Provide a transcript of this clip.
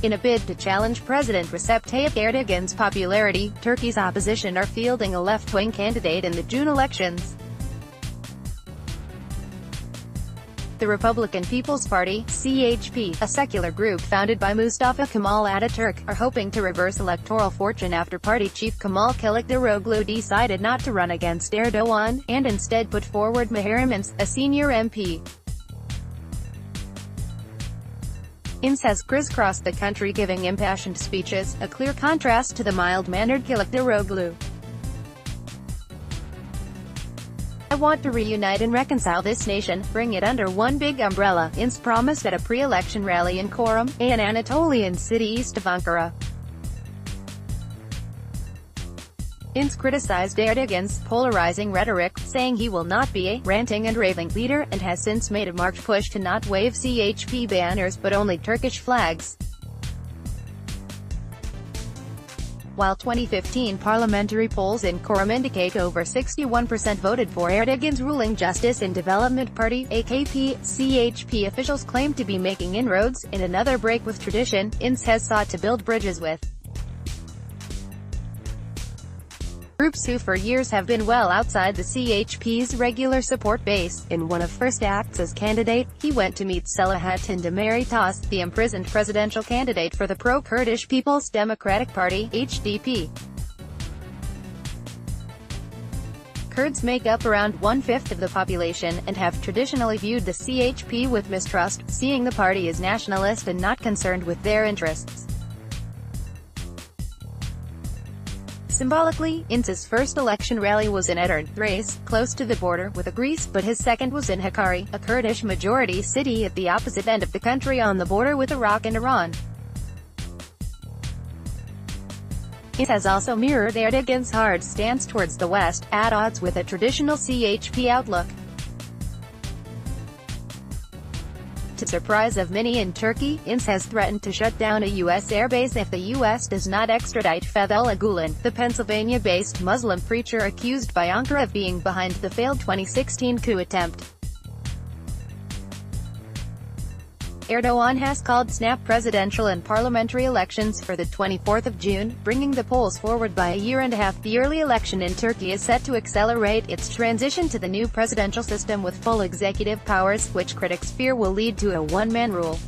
In a bid to challenge President Recep Tayyip Erdogan's popularity, Turkey's opposition are fielding a left-wing candidate in the June elections. The Republican People's Party (CHP), a secular group founded by Mustafa Kemal Ataturk, are hoping to reverse electoral fortune after party chief Kemal Kilicdaroglu decided not to run against Erdogan, and instead put forward Muharrem Ince, a senior MP. Ince has crisscrossed the country giving impassioned speeches, a clear contrast to the mild-mannered Kilicdaroglu. "I want to reunite and reconcile this nation, bring it under one big umbrella," Ince promised at a pre-election rally in Çorum, an Anatolian city east of Ankara. Ince criticized Erdogan's polarizing rhetoric, saying he will not be a ranting and raving leader, and has since made a marked push to not wave CHP banners but only Turkish flags. While 2015 parliamentary polls in Çorum indicate over 61% voted for Erdogan's ruling Justice and Development Party (AKP), CHP officials claim to be making inroads. In another break with tradition, Ince has sought to build bridges with groups who for years have been well outside the CHP's regular support base. In one of first acts as candidate, he went to meet Selahattin Demirtas, the imprisoned presidential candidate for the pro-Kurdish People's Democratic Party (HDP). Kurds make up around one-fifth of the population, and have traditionally viewed the CHP with mistrust, seeing the party as nationalist and not concerned with their interests. Symbolically, Ince's first election rally was in Edirne, Thrace, close to the border with Greece, but his second was in Hakkari, a Kurdish-majority city at the opposite end of the country on the border with Iraq and Iran. Ince has also mirrored Erdogan's hard stance towards the West, at odds with a traditional CHP outlook. To the surprise of many in Turkey, Ince has threatened to shut down a U.S. airbase if the U.S. does not extradite Fethullah Gulen, the Pennsylvania-based Muslim preacher accused by Ankara of being behind the failed 2016 coup attempt. Erdogan has called snap presidential and parliamentary elections for the 24th of June, bringing the polls forward by a year and a half. The early election in Turkey is set to accelerate its transition to the new presidential system with full executive powers, which critics fear will lead to a one-man rule.